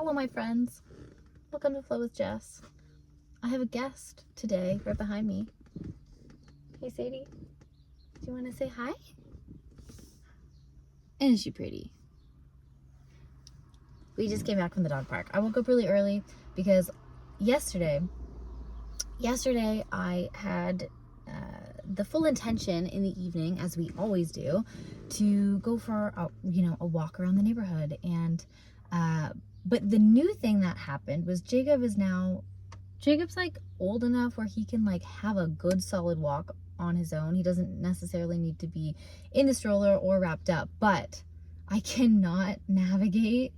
Hello, my friends. Welcome to Flow with Jess. I have a guest today right behind me. Hey, Sadie. Do you want to say hi? Isn't she pretty? We just came back from the dog park. I woke up really early because yesterday I had the full intention in the evening, as we always do, to go for a walk around the neighborhood. And but the new thing that happened was Jacob's like old enough where he can like have a good solid walk on his own. He doesn't necessarily need to be in the stroller or wrapped up, but I cannot navigate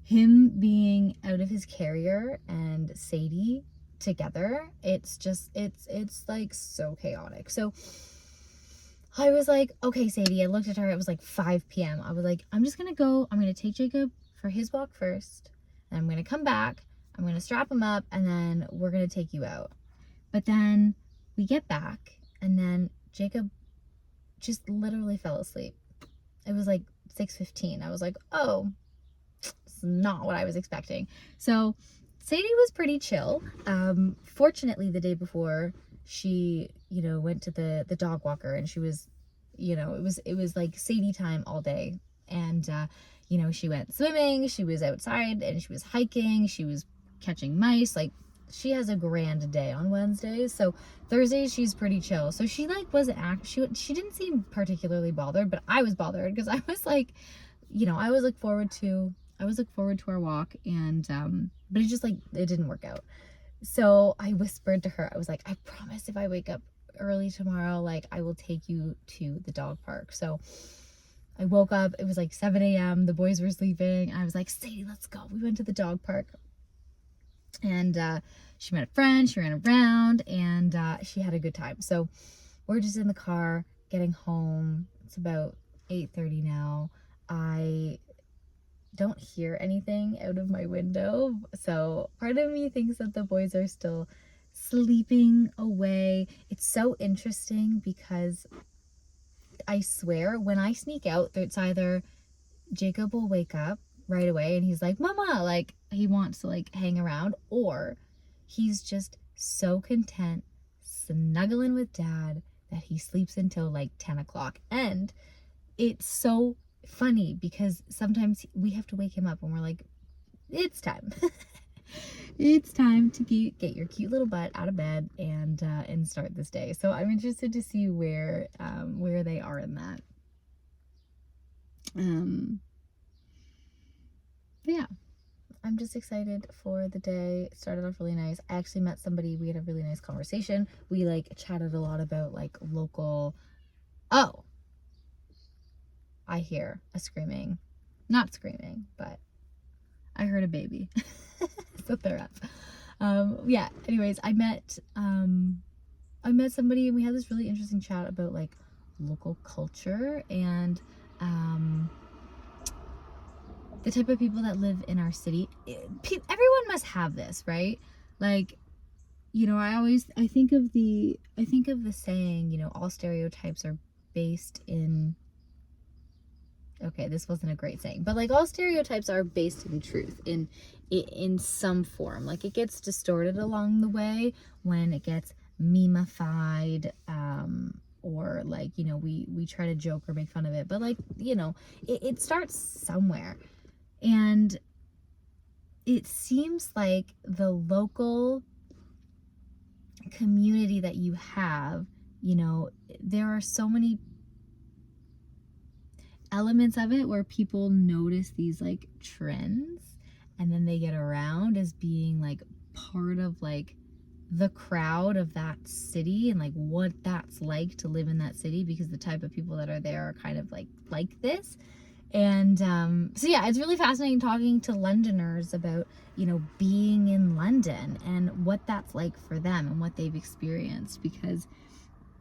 him being out of his carrier and Sadie together. It's like so chaotic. So I was like, okay, Sadie, I looked at her, it was like 5 p.m. I was like, I'm gonna take Jacob for his walk first, and I'm gonna come back, I'm gonna strap him up, and then we're gonna take you out. But then we get back, and then Jacob just literally fell asleep. It was like 6:15. I was like, oh, it's not what I was expecting. So Sadie was pretty chill. Fortunately, the day before, she, went to the dog walker, and she was, it was like Sadie time all day. And, she went swimming, she was outside, and she was hiking, she was catching mice. Like, she has a grand day on Wednesdays. So Thursdays, she's pretty chill. So she like wasn't she didn't seem particularly bothered, but I was bothered because I was like, I was look forward to our walk, and but it didn't work out. So I whispered to her, I was like, I promise if I wake up early tomorrow, like I will take you to the dog park. So I woke up, it was like 7 a.m. The boys were sleeping. I was like, Sadie, let's go. We went to the dog park, and she met a friend, she ran around, and she had a good time. So we're just in the car getting home. It's about 8:30 now. I don't hear anything out of my window, so part of me thinks that the boys are still sleeping away. It's so interesting because I swear when I sneak out, it's either Jacob will wake up right away and he's like, Mama, like he wants to like hang around, or he's just so content snuggling with Dad that he sleeps until like 10 o'clock. And it's so funny because sometimes we have to wake him up and we're like, it's time. It's time to get your cute little butt out of bed and start this day. So I'm interested to see where they are in that. But yeah, I'm just excited for the day. It started off really nice. I actually met somebody. We had a really nice conversation. We like chatted a lot about like local. Oh, I hear a screaming. Not screaming, but I heard a baby. So they're up. Yeah, anyways, I met somebody, and we had this really interesting chat about like local culture and the type of people that live in our city. Everyone must have this, right? Like, I think of the saying, all stereotypes are based in, okay, this wasn't a great saying, but like all stereotypes are based in truth in some form. Like it gets distorted along the way when it gets memeified, or like, we try to joke or make fun of it, but like, it starts somewhere. And it seems like the local community that you have, there are so many elements of it where people notice these like trends, and then they get around as being like part of like the crowd of that city and like what that's like to live in that city, because the type of people that are there are kind of like this. And so yeah, it's really fascinating talking to Londoners about, being in London and what that's like for them and what they've experienced, because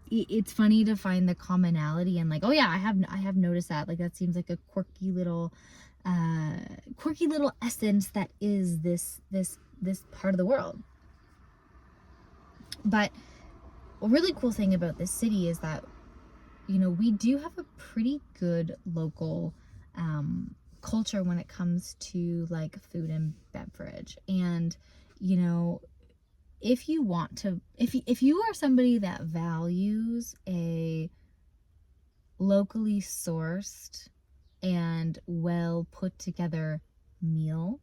it's funny to find the commonality and like, oh yeah, I have noticed that. Like that seems like a quirky little essence that is this part of the world. But a really cool thing about this city is that, we do have a pretty good local culture when it comes to like food and beverage. And, you know, if you want to, if you are somebody that values a locally sourced and well put together meal,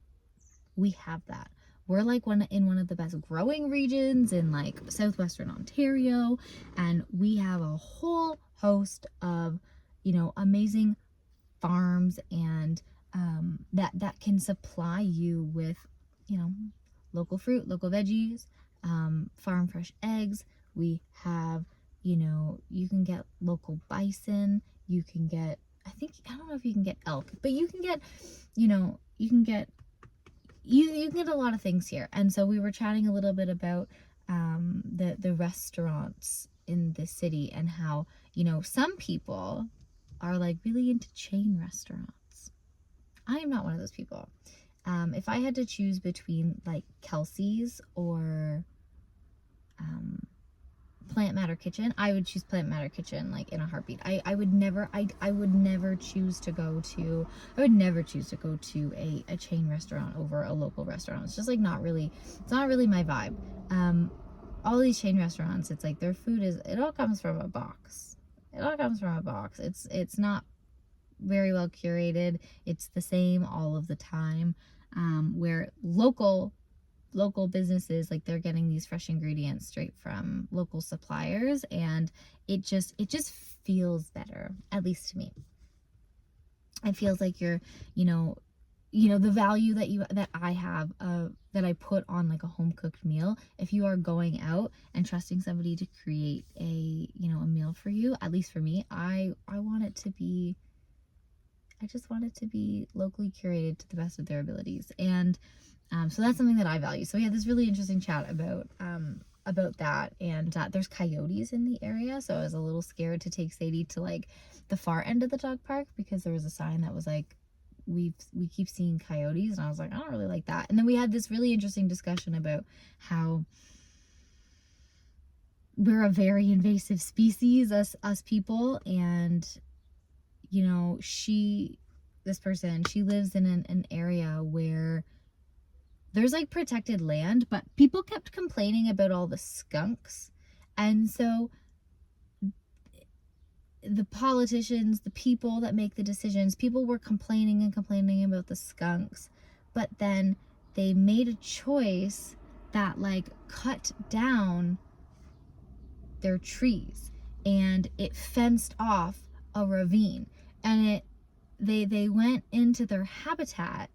we have that. We're like in one of the best growing regions in like southwestern Ontario, and we have a whole host of, you know, amazing farms and that can supply you with, you know, local fruit, local veggies, farm fresh eggs. We have, you know, you can get local bison, you can get, I don't know if you can get elk, but you can get, you know, you can get a lot of things here. And so we were chatting a little bit about the restaurants in the city, and how, you know, some people are like really into chain restaurants. I am not one of those people. If I had to choose between like Kelsey's or Plant Matter Kitchen, I would choose Plant Matter Kitchen like in a heartbeat. I would never choose to go to a chain restaurant over a local restaurant. It's just like it's not really my vibe. All these chain restaurants, it's like their food it all comes from a box. It's not very well curated. It's the same all of the time. Where local businesses, like, they're getting these fresh ingredients straight from local suppliers, and it just feels better, at least to me. It feels like you're, you know, the value that I have, that I put on like a home cooked meal. If you are going out and trusting somebody to create a meal for you, at least for me, I just want it to be locally curated to the best of their abilities. And so that's something that I value. So we had this really interesting chat about that. And there's coyotes in the area, so I was a little scared to take Sadie to like the far end of the dog park, because there was a sign that was like, we keep seeing coyotes, and I was like, I don't really like that. And then we had this really interesting discussion about how we're a very invasive species, us people. And, you know, this person, she lives in an area where there's like protected land, but people kept complaining about all the skunks. And so the politicians, the people that make the decisions, people were complaining about the skunks, but then they made a choice that like cut down their trees, and it fenced off a ravine, and they went into their habitat,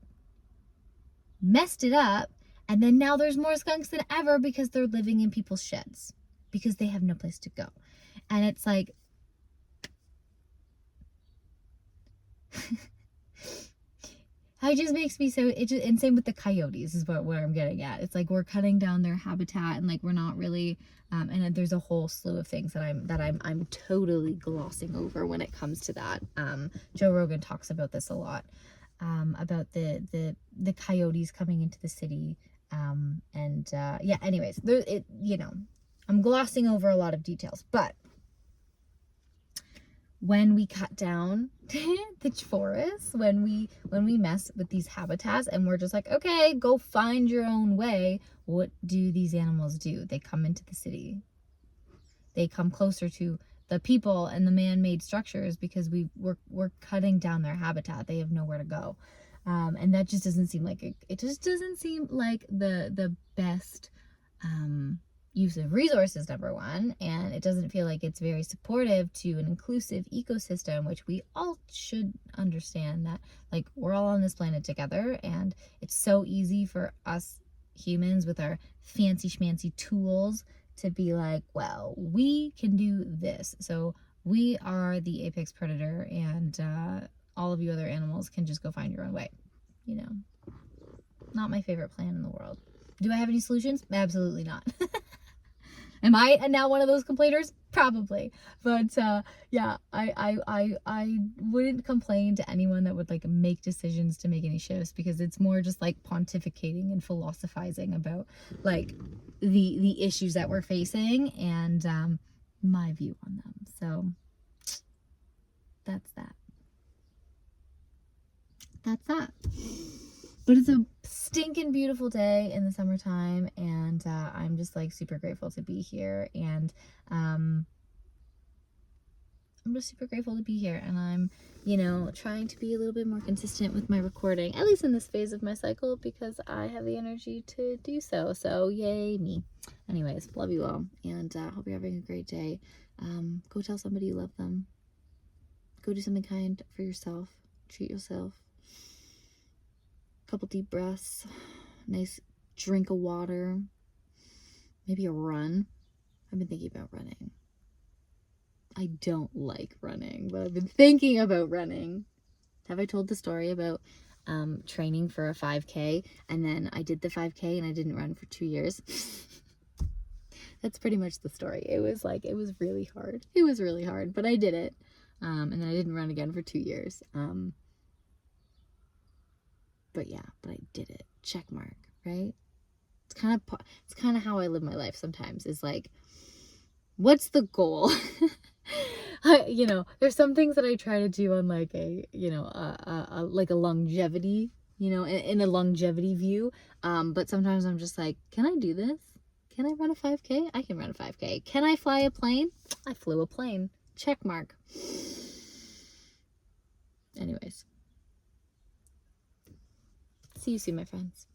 messed it up, and then now there's more skunks than ever because they're living in people's sheds because they have no place to go. And it's like, it just makes me so, and same with the coyotes is what I'm getting at. It's like we're cutting down their habitat, and like we're not really, and there's a whole slew of things that I'm totally glossing over when it comes to that. Joe Rogan talks about this a lot, about the coyotes coming into the city, yeah. Anyways, I'm glossing over a lot of details, but when we cut down the forest, when we mess with these habitats, and we're just like, okay, go find your own way, what do these animals do? They come into the city. They come closer to the people and the man-made structures because we're cutting down their habitat. They have nowhere to go. And that just doesn't seem like it just doesn't seem like the best use of resources, number one, and it doesn't feel like it's very supportive to an inclusive ecosystem, which we all should understand that, like, we're all on this planet together, and it's so easy for us humans with our fancy schmancy tools to be like, well, we can do this, so we are the apex predator, and all of you other animals can just go find your own way. Not my favorite plan in the world. Do I have any solutions? Absolutely not. Am I now one of those complainers? Probably. But yeah, I wouldn't complain to anyone that would like make decisions to make any shifts, because it's more just like pontificating and philosophizing about like the issues that we're facing and my view on them. So that's that. that's that. But it's a stinking beautiful day in the summertime, and I'm just like super grateful to be here, and I'm just super grateful to be here, and I'm, you know, trying to be a little bit more consistent with my recording, at least in this phase of my cycle, because I have the energy to do so. So yay me. Anyways, love you all, and hope you're having a great day. Go tell somebody you love them. Go do something kind for yourself. Treat yourself. Couple deep breaths, nice drink of water, maybe a run. I've been thinking about running. I don't like running, but I've been thinking about running. Have I told the story about training for a 5K, and then I did the 5K and I didn't run for 2 years? That's pretty much the story. It was really hard. It was really hard, but I did it. And then I didn't run again for 2 years. But I did it. Check mark, right? It's kind of how I live my life sometimes. Is like, what's the goal? There's some things that I try to do on like a longevity, in a longevity view. But sometimes I'm just like, can I do this? Can I run a 5K? I can run a 5K. Can I fly a plane? I flew a plane. Check mark. Anyways. See you soon, my friends.